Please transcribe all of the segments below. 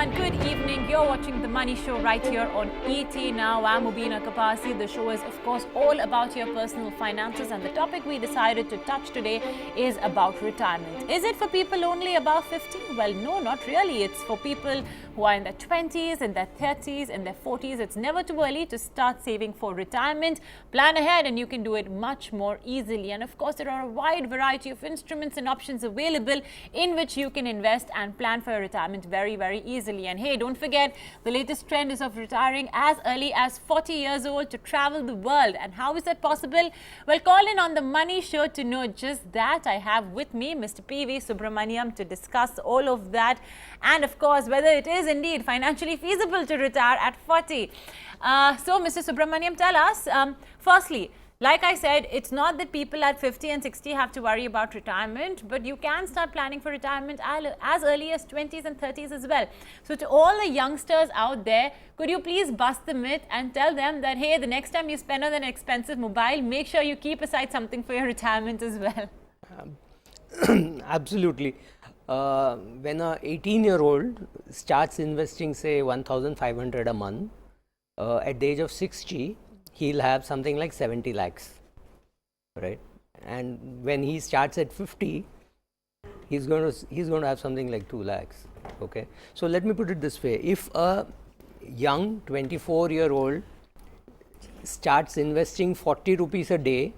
everyone. Good evening. You're watching The Money Show right here on ET Now. I'm Mubina Kapasi. The show is, of course, all about your personal finances, and the topic we decided to touch today is about retirement. Is it for people only above 50? Well, no, not really. It's for people who are in their 20s, in their 30s, in their 40s. It's never too early to start saving for retirement. Plan ahead and you can do it much more easily. And of course, there are a wide variety of instruments and options available in which you can invest and plan for your retirement very, very easily. And hey, don't forget, the latest trend is of retiring as early as 40 years old to travel the world. And how is that possible? Well, call in on The Money Show to know just that. I have with me Mr. P.V. Subramaniam to discuss all of that. And of course, whether it is indeed financially feasible to retire at 40. So, Mr. Subramaniam, tell us, firstly, like I said, it's not that people at 50 and 60 have to worry about retirement, but you can start planning for retirement as early as 20s and 30s as well. So to all the youngsters out there, could you please bust the myth and tell them that, hey, the next time you spend on an expensive mobile, make sure you keep aside something for your retirement as well. Absolutely. When a 18-year-old starts investing, say, 1,500 a month, at the age of 60, he'll have something like 70 lakhs, right? And when he starts at 50, he's going to have something like 2 lakhs, okay? So let me put it this way. If a young 24-year-old starts investing 40 rupees a day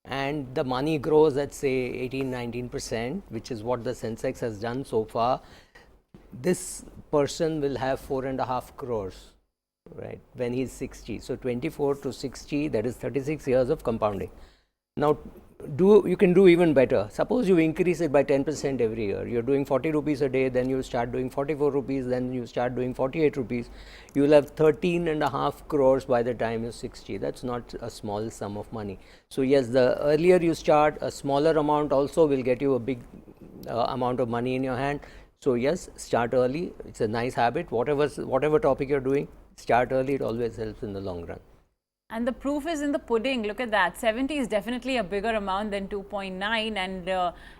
and the money grows at, say, 18-19%, which is what the Sensex has done so far, this person will have 4.5 crores, right, when he's 60. So 24 to 60, that is 36 years of compounding. Now, you can do even better. Suppose you increase it by 10% every year. You're doing 40 rupees a day, then you start doing 44 rupees, then you start doing 48 rupees. You will have 13.5 crores by the time you're 60. That's not a small sum of money. So yes, the earlier you start, a smaller amount also will get you a big amount of money in your hand. So yes, start early. It's a nice habit. Whatever topic you're doing, start early. It always helps in the long run. And the proof is in the pudding. Look at that. 70 is definitely a bigger amount than 2.9. And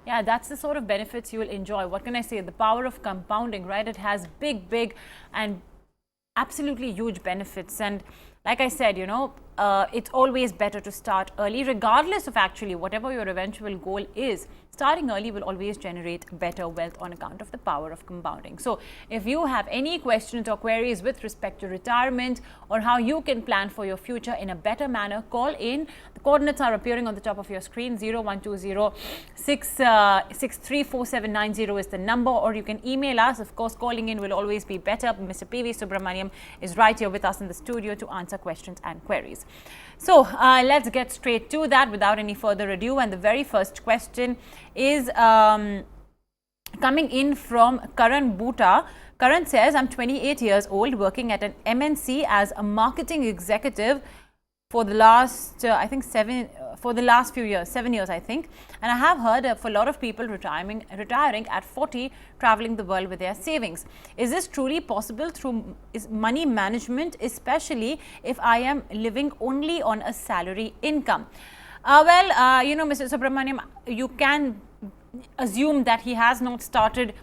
yeah, that's the sort of benefits you will enjoy. What can I say? The power of compounding, right? It has big and absolutely huge benefits. And like I said, you know, it's always better to start early, regardless of actually whatever your eventual goal is. Starting early will always generate better wealth on account of the power of compounding. So if you have any questions or queries with respect to retirement or how you can plan for your future in a better manner, call in. The coordinates are appearing on the top of your screen. 0120-663-4790 is the number, or you can email us. Of course, calling in will always be better. Mr. P.V. Subramaniam is right here with us in the studio to answer questions and queries. So let's get straight to that without any further ado. And the very first question is coming in from Karan Bhuta. Karan says, I'm 28 years old, working at an MNC as a marketing executive for the last, I think, 7 years, I think. And I have heard of a lot of people retiring at 40, traveling the world with their savings. Is this truly possible through money management, especially if I am living only on a salary income? You know, Mr. Subramaniam, you can assume that he has not started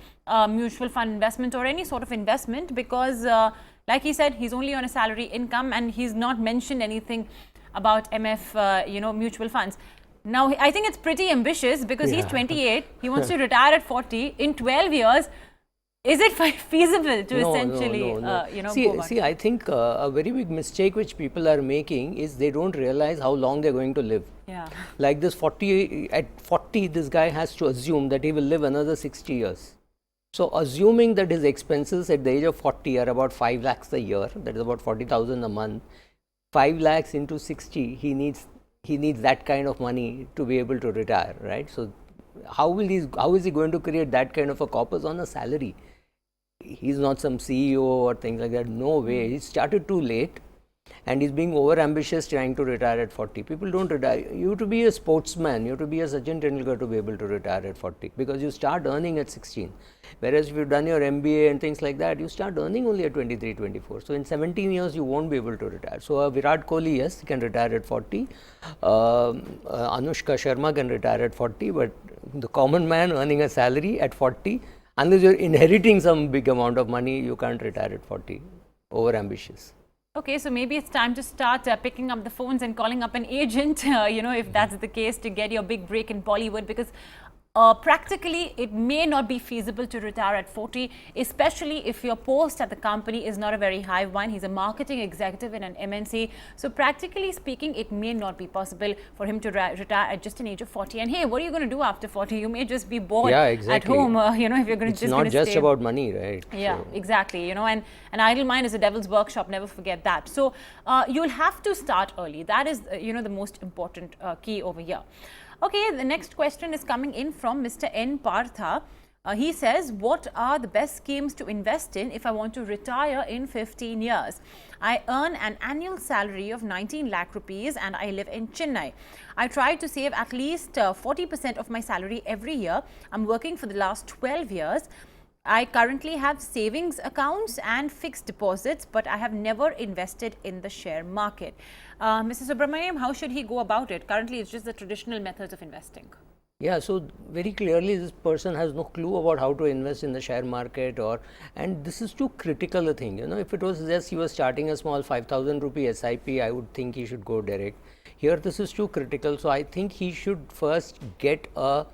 mutual fund investment or any sort of investment because like he said, he's only on a salary income and he's not mentioned anything about MF, you know, mutual funds. Now, I think it's pretty ambitious because he's 28. He wants to retire at 40 in 12 years. Is it feasible to essentially, you know, see, I think a very big mistake which people are making is they don't realize how long they're going to live. Yeah. Like this 40, at 40, this guy has to assume that he will live another 60 years. So assuming that his expenses at the age of 40 are about 5 lakhs a year, that is about 40,000 a month, 5 lakhs into 60, he needs that kind of money to be able to retire, right? So how is he going to create that kind of a corpus on a salary? He's not some CEO or things like that. No way. He started too late. And he's being over ambitious trying to retire at 40. People don't retire. You have to be a sportsman. You have to be a Sachin Tendulkar to be able to retire at 40 because you start earning at 16. Whereas if you've done your MBA and things like that, you start earning only at 23, 24. So in 17 years, you won't be able to retire. So Virat Kohli, yes, he can retire at 40. Anushka Sharma can retire at 40. But the common man earning a salary at 40, Unless you're inheriting some big amount of money, you can't retire at 40. Over ambitious. Okay, so maybe it's time to start picking up the phones and calling up an agent, if that's the case, to get your big break in Bollywood, because practically it may not be feasible to retire at 40, especially if your post at the company is not a very high one. He's a marketing executive in an MNC. So practically speaking, it may not be possible for him to retire at just an age of 40. And hey, what are you going to do after 40? You may just be bored at home, if you're going to It's not just about money, right? Yeah, so. Exactly. And an idle mind is a devil's workshop. Never forget that. So you'll have to start early. That is, the most important key over here. Okay, the next question is coming in from Mr. N. Partha. He says, what are the best schemes to invest in if I want to retire in 15 years? I earn an annual salary of 19 lakh rupees and I live in Chennai. I try to save at least 40% of my salary every year. I'm working for the last 12 years. I currently have savings accounts and fixed deposits, but I have never invested in the share market. Mr. Subramaniam, how should he go about it? Currently, it's just the traditional methods of investing. Yeah, so very clearly this person has no clue about how to invest in the share market, and this is too critical a thing. If it was just he was starting a small 5,000 rupee SIP, I would think he should go direct. Here this is too critical, so I think he should first get a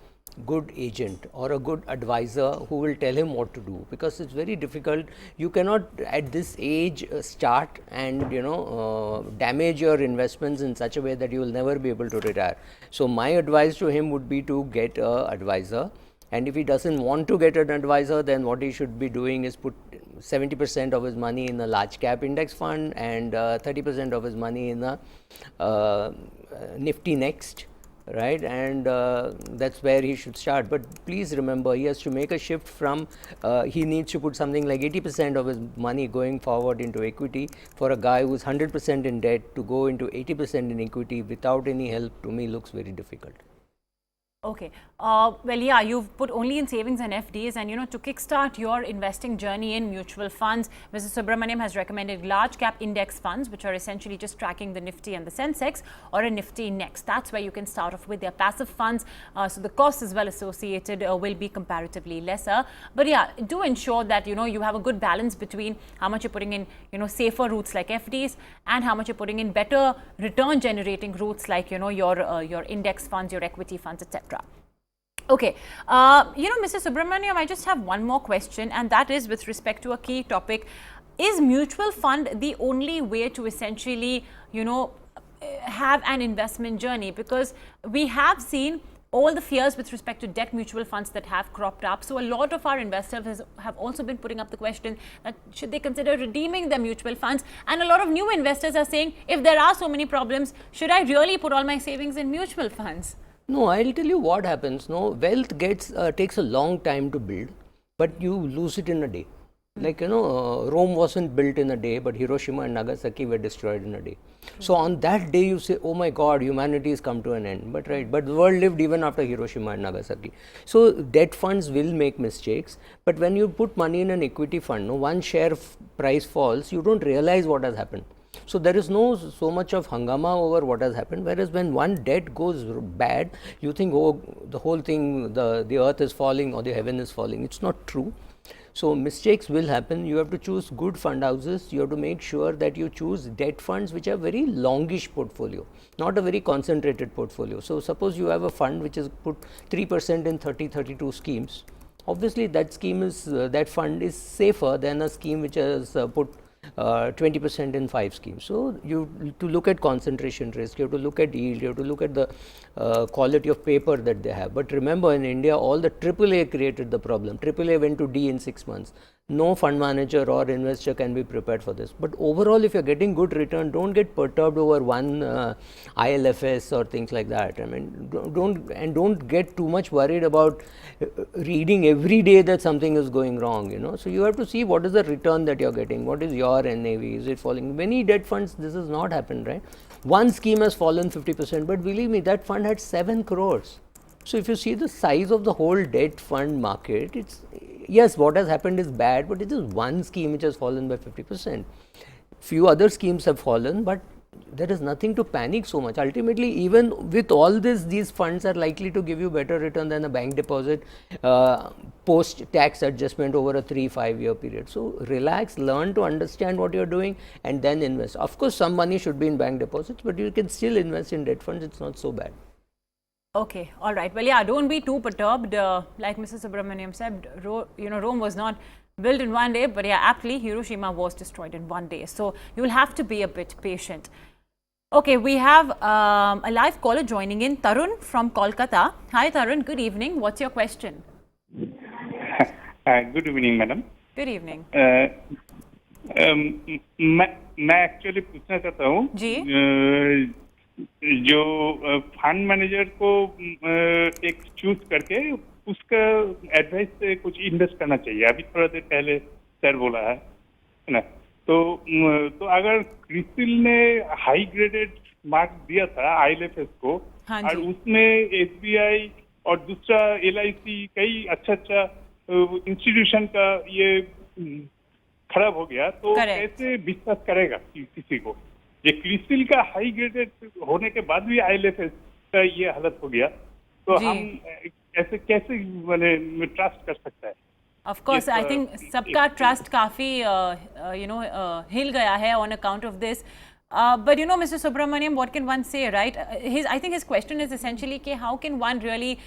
good agent or a good advisor who will tell him what to do, because it's very difficult. You cannot at this age start and damage your investments in such a way that you will never be able to retire. So my advice to him would be to get a advisor, and if he doesn't want to get an advisor, then what he should be doing is put 70% of his money in a large cap index fund and 30% of his money in a Nifty Next. Right, and that's where he should start. But please remember, he has to make a shift from he needs to put something like 80% of his money going forward into equity. For a guy who's 100% in debt, to go into 80% in equity without any help, to me looks very difficult. Okay. Well, yeah, you've put only in savings and FDs, and to kickstart your investing journey in mutual funds, Mr. Subramaniam has recommended large cap index funds, which are essentially just tracking the Nifty and the Sensex, or a Nifty Next. That's where you can start off with. Their passive funds, so the costs as well associated will be comparatively lesser. But yeah, do ensure that you have a good balance between how much you're putting in safer routes like FDs and how much you're putting in better return generating routes like your index funds, your equity funds, etc. Okay, Mr. Subramaniam, I just have one more question, and that is with respect to a key topic. Is mutual fund the only way to essentially, have an investment journey? Because we have seen all the fears with respect to debt mutual funds that have cropped up. So a lot of our investors have also been putting up the question that should they consider redeeming their mutual funds? And a lot of new investors are saying, if there are so many problems, should I really put all my savings in mutual funds? No, I'll tell you what happens. Wealth takes a long time to build, but you lose it in a day. Like, Rome wasn't built in a day, but Hiroshima and Nagasaki were destroyed in a day. So on that day, you say, oh my God, humanity has come to an end. But the world lived even after Hiroshima and Nagasaki. So debt funds will make mistakes. But when you put money in an equity fund, one share price falls, you don't realize what has happened. So there is so much of hangama over what has happened, whereas when one debt goes bad, you think, oh, the whole thing, the earth is falling or the heaven is falling. It's not true. So mistakes will happen. You have to choose good fund houses. You have to make sure that you choose debt funds which are very longish portfolio, not a very concentrated portfolio. So suppose you have a fund which is put 3% in 32 schemes. Obviously that that fund is safer than a scheme which has put 20% in 5 schemes. So you to look at concentration risk, you have to look at yield, you have to look at the quality of paper that they have. But remember, in India, all the AAA created the problem. AAA went to D in 6 months. No fund manager or investor can be prepared for this. But overall, if you're getting good return, don't get perturbed over one ILFS or things like that. I mean, don't get too much worried about reading every day that something is going wrong. So you have to see what is the return that you're getting. What is your NAV? Is it falling? Many debt funds, this has not happened, right? One scheme has fallen 50%, but believe me, that fund had 7 crores. So if you see the size of the whole debt fund market, yes, what has happened is bad, but it is one scheme which has fallen by 50%. Few other schemes have fallen, but there is nothing to panic so much. Ultimately, even with all this, these funds are likely to give you better return than a bank deposit post tax adjustment over a 3-5 year period. So relax, learn to understand what you're doing, and then invest. Of course, some money should be in bank deposits, but you can still invest in debt funds. It's not so bad. Okay, all right. Well, yeah, don't be too perturbed. Like Mr. Subramaniam said, Rome was not built in one day, but yeah, aptly, Hiroshima was destroyed in one day. So you will have to be a bit patient. Okay, we have a live caller joining in, Tarun from Kolkata. Hi, Tarun. Good evening. What's your question? Good evening, madam. Good evening. मैं actually पूछना चाहता हूँ जी जो fund manager को एक choose करके उसका advice से कुछ इन्वेस्ट करना चाहिए. अभी थोड़ा देर पहले सर बोला है ना. तो अगर क्रिसिल ने हाई ग्रेडेड मार्क्स दिया था IL&FS को, हाँ और जी. उसमें SBI और दूसरा LIC कई अच्छा इंस्टीट्यूशन का ये खराब हो गया, तो Correct. कैसे विश्वास करेगा किसी को? ये क्रिसिल का हाई ग्रेडेड होने के बाद भी IL&FS का ये हालत हो गया, तो जी. हम ऐसे कैसे मैंने ट्रस्ट कर सकता है? Of course, Yes, I think सबका trust काफी हिल गया है on account of this. But you know, Mr. Subramaniam, what can one say, right? I think his question is essentially how can one really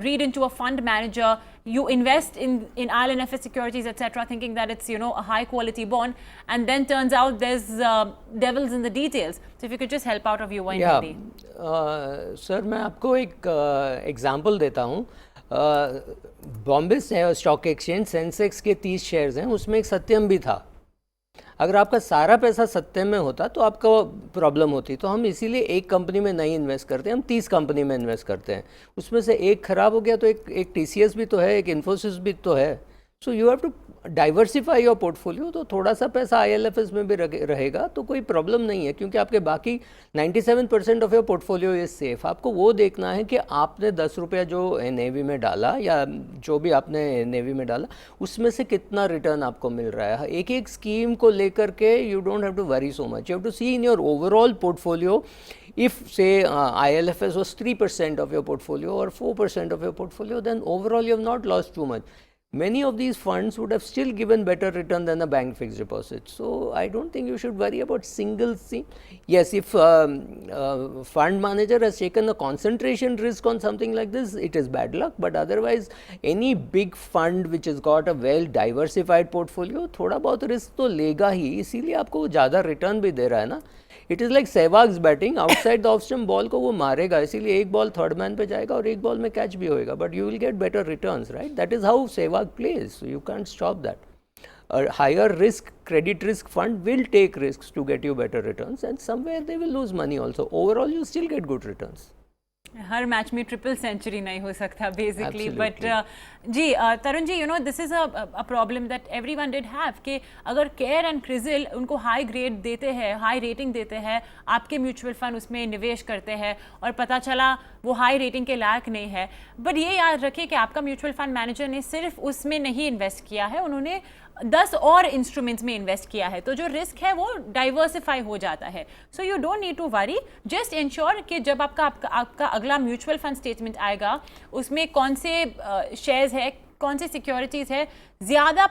read into a fund manager? You invest in IL&FS securities, etc., thinking that it's a high quality bond, and then turns out there's devils in the details. So if you could just help out of your in Hindi. Sir मैं आपको एक example देता हूँ. Bombay stock exchange Sensex के 30 shares हैं, उसमें एक सत्यम भी था. अगर आपका सारा पैसा सत्यम में होता तो आपका प्रॉब्लम होती. तो हम इसीलिए एक कंपनी में नहीं इन्वेस्ट करते, हम 30 कंपनी में इन्वेस्ट करते हैं. उसमें से एक खराब हो गया तो एक TCS भी तो है, एक इन्फोसिस भी तो है. So you have to diversify your portfolio. तो थोड़ा सा पैसा IL&FS में भी रहेगा तो कोई प्रॉब्लम नहीं है, क्योंकि आपके बाकी 97% of your portfolio is safe. आपको वो देखना है कि आपने 10 रुपया जो नेवी में डाला या जो भी आपने नेवी में डाला उसमें से कितना रिटर्न आपको मिल रहा है. एक एक स्कीम को लेकर के you don't have to worry so much. You have to see in your overall portfolio. If say IL&FS was 3% of your portfolio or 4% of your portfolio, then overall you have not lost too much. Many of these funds would have still given better return than a bank fixed deposit. So I don't think you should worry about single thing. Yes, if fund manager has taken a concentration risk on something like this, it is bad luck. But otherwise, any big fund which has got a well diversified portfolio, थोड़ा बहुत risk तो लेगा ही. इसीलिए आपको ज़्यादा return भी दे रहा है ना. It is like Sehwag's batting. Outside the off stump ball को वो मारेगा, इसीलिए एक बॉल थर्ड मैन पे जाएगा और एक बॉल में कैच भी होएगा, but you will get better returns, right? That is how Sehwag plays. So you can't stop that. A higher risk credit risk fund will take risks to get you better returns, and somewhere they will lose money also. Overall you still get good returns. हर match में triple century नहीं हो सकता basically. Absolutely. But ji Tarun ji, this is a problem that everyone did have कि अगर care and क्रिजिल उनको high grade देते हैं, हाई रेटिंग देते हैं, आपके म्यूचुअल फंड उसमें निवेश करते हैं और पता चला वो हाई रेटिंग के लायक नहीं है. बट ये याद रखिए कि आपका म्यूचुअल फंड मैनेजर ने सिर्फ उसमें नहीं इन्वेस्ट किया है, उन्होंने 10 और इंस्ट्रूमेंट्स में इन्वेस्ट किया है. तो जो रिस्क है वो डाइवर्सिफाई हो जाता है. So you don't need to worry. Just ensure कि जब आपका अगला म्यूचुअल फंड स्टेटमेंट आएगा उसमें कौन से शेयर्स है, कौन से सिक्योरिटीज़ है, ज़्यादा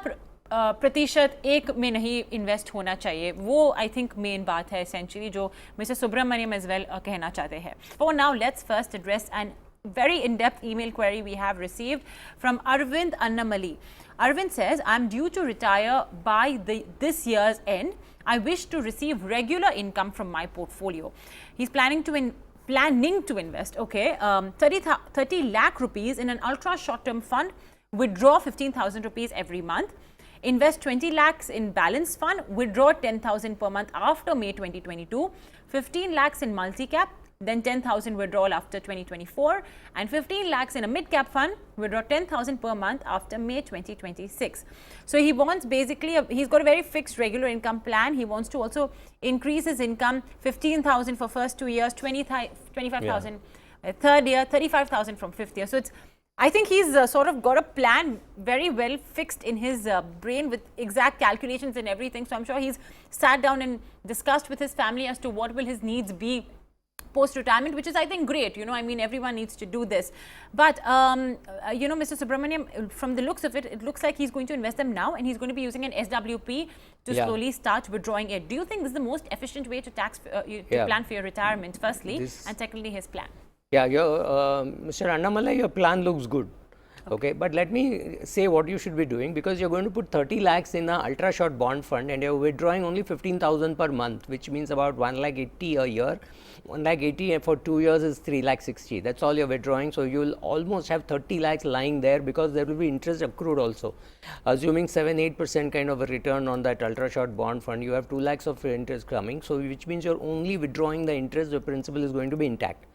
प्रतिशत एक में नहीं इन्वेस्ट होना चाहिए. वो आई थिंक मेन बात है एसेंशियली जो मिस्टर सुब्रमण्यम एज वेल कहना चाहते हैं. For now let's first address and very in-depth email query we have received from Arvind Annamali. Arvind says, I'm due to retire by this year's end. I wish to receive regular income from my portfolio. He's planning to invest, 30 lakh rupees in an ultra short-term fund, withdraw 15,000 rupees every month, invest 20 lakhs in balanced fund, withdraw 10,000 per month after May 2022, 15 lakhs in multi-cap, then 10,000 withdrawal after 2024, and 15 lakhs in a mid-cap fund, withdraw 10,000 per month after May 2026. So he wants basically, he's got a very fixed regular income plan. He wants to also increase his income, 15,000 for first 2 years, 25,000 third year, 35,000 from fifth year. So I think he's sort of got a plan very well fixed in his brain with exact calculations and everything. So I'm sure he's sat down and discussed with his family as to what will his needs be post-retirement, which is, I think, great. You know, I mean, everyone needs to do this. But, you know, Mr. Subramaniam, from the looks of it, it looks like he's going to invest them now and he's going to be using an SWP to slowly start withdrawing it. Do you think this is the most efficient way to plan for your retirement, firstly, and secondly, his plan? Yeah, Mr. Annamalai, your plan looks good. Okay, but let me say what you should be doing, because you're going to put 30 lakhs in an ultra short bond fund and you're withdrawing only 15,000 per month, which means about 1,80,000 a year. 1,80,000 for 2 years is 3,60,000. That's all you're withdrawing. So you'll almost have 30 lakhs lying there, because there will be interest accrued also. Assuming 7-8% kind of a return on that ultra short bond fund, you have 2 lakhs of interest coming. So which means you're only withdrawing the interest, the principal is going to be intact.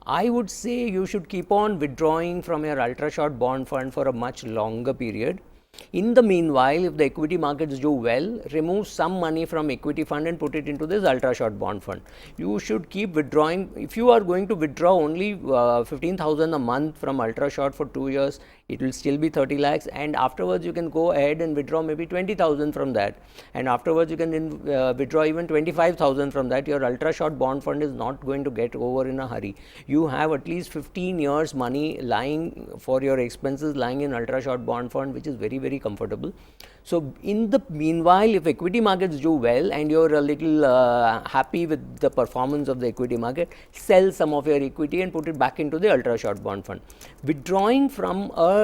I would say you should keep on withdrawing from your ultra short bond fund for a much longer period. In the meanwhile, if the equity markets do well, remove some money from equity fund and put it into this ultra short bond fund. You should keep withdrawing. If you are going to withdraw only 15,000 a month from ultra short for 2 years, it will still be 30 lakhs, and afterwards you can go ahead and withdraw maybe 20,000 from that, and afterwards you can withdraw even 25,000 from that. Your ultra short bond fund is not going to get over in a hurry. You have at least 15 years money lying for your expenses lying in ultra short bond fund, which is very, very comfortable. So in the meanwhile, if equity markets do well and you're a little happy with the performance of the equity market, sell some of your equity and put it back into the ultra short bond fund. Withdrawing from a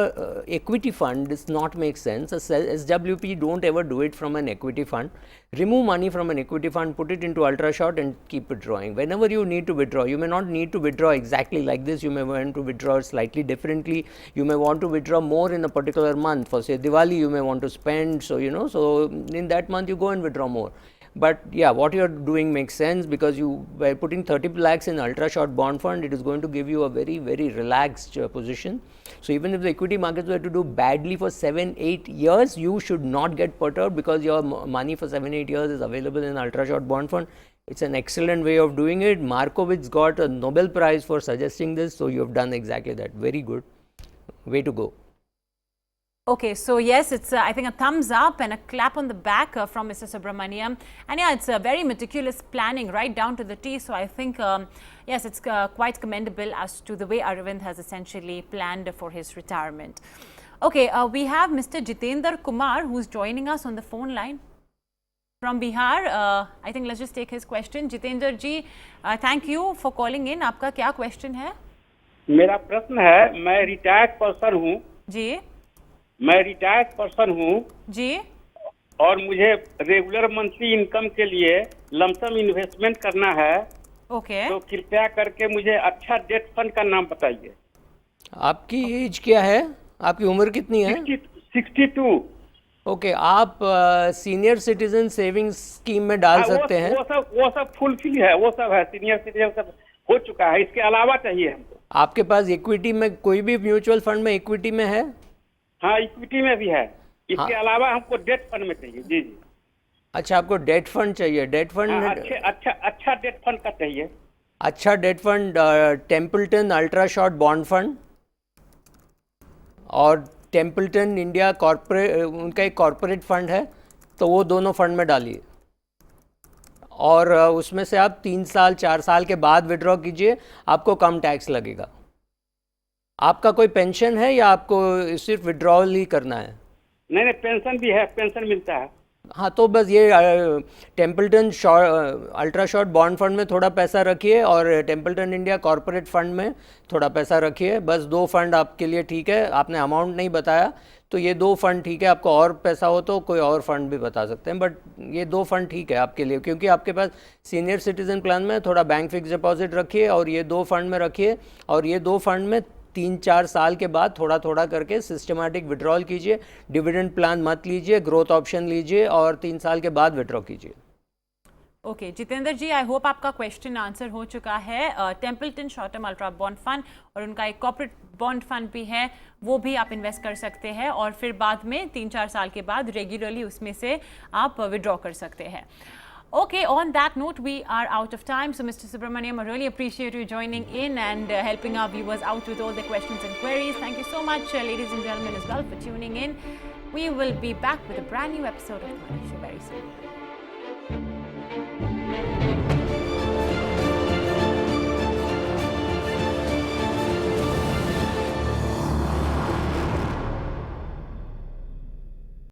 equity fund does not make sense. A SWP, don't ever do it from an equity fund. Remove money from an equity fund, put it into ultra short and keep withdrawing. Whenever you need to withdraw, you may not need to withdraw exactly like this. You may want to withdraw slightly differently. You may want to withdraw more in a particular month. For say Diwali, you may want to spend. So, you know, so in that month you go and withdraw more. But yeah, what you are doing makes sense, because you, by putting 30 lakhs in ultra short bond fund, it is going to give you a very, very relaxed position. So even if the equity markets were to do badly for 7-8 years, you should not get perturbed, because your money for 7-8 years is available in ultra short bond fund. It's an excellent way of doing it. Markowitz got a Nobel Prize for suggesting this. So you have done exactly that. Very good. Way to go. Okay, so yes, it's I think a thumbs up and a clap on the back from Mr. Subramaniam, and yeah, it's a very meticulous planning right down to the T. So I think yes, it's quite commendable as to the way Aravind has essentially planned for his retirement. Okay, we have Mr. Jitendra Kumar, who's joining us on the phone line from Bihar. I think let's just take his question. Jitendra ji, thank you for calling in. आपका क्या question है? मेरा प्रश्न है, मैं retired person हूँ जी। मैं retired person हूँ जी, और मुझे रेगुलर मंथली इनकम के लिए लमसम इन्वेस्टमेंट करना है। ओके, तो कृपया करके मुझे अच्छा डेट फंड का नाम बताइए। आपकी एज क्या है? आपकी उम्र कितनी है? 62। ओके, आप सीनियर सिटीजन सेविंग्स स्कीम में डाल सकते हैं। वो सब फुलफिल है, वो सब है, सीनियर सिटीजन सब हो चुका है। इसके अलावा चाहिए हमको। आपके पास इक्विटी में कोई भी म्यूचुअल फंड में इक्विटी में है? हाँ, इक्विटी में भी है। इसके अलावा हमको डेट फंड में चाहिए। जी जी। अच्छा, आपको डेट फंड चाहिए? डेट फंड अच्छा डेट फंड का चाहिए। अच्छा debt fund Templeton ultra short bond fund और टेम्पल्टन इंडिया कॉर्पोरेट, उनका एक कॉर्पोरेट फंड है, तो वो दोनों फंड में डालिए और उसमें से आप 3 साल 4 साल के बाद विड्रॉ कीजिए, आपको कम टैक्स लगेगा। आपका कोई पेंशन है या आपको सिर्फ विड्रॉल ही करना है? नहीं, पेंशन भी है, पेंशन मिलता है। हाँ, तो बस ये Templeton ultra short bond fund में थोड़ा पैसा रखिए और टेम्पल्टन इंडिया कॉर्पोरेट फंड में थोड़ा पैसा रखिए। बस 2 फंड आपके लिए ठीक है। आपने अमाउंट नहीं बताया, तो ये 2 फंड ठीक है। आपको और पैसा हो तो कोई और फंड भी बता सकते हैं, बट ये 2 फंड ठीक है आपके लिए, क्योंकि आपके पास सीनियर सिटीजन प्लान में थोड़ा बैंक फिक्स डिपॉजिट रखिए और ये 2 फंड में रखिए, और ये 2 फंड में 3-4 साल के बाद थोड़ा थोड़ा करके सिस्टमैटिक विड्रॉल कीजिए। डिविडेंड प्लान मत लीजिए, ग्रोथ ऑप्शन लीजिए और 3 साल के बाद विड्रॉ कीजिए। Okay, Jitendra ji, I hope आपका क्वेश्चन आंसर हो चुका है। Templeton short term ultra bond fund और उनका एक कॉर्पोरेट बॉन्ड फंड भी है, वो भी आप इन्वेस्ट कर सकते हैं और फिर बाद में 3-4 साल के बाद रेगुलरली उसमें से आप विड्रॉ कर सकते हैं। Okay, on that note, we are out of time. So, Mr. Subramaniam, I really appreciate you joining in and helping our viewers out with all the questions and queries. Thank you so much, ladies and gentlemen, as well, for tuning in. We will be back with a brand new episode of The Money Show very soon.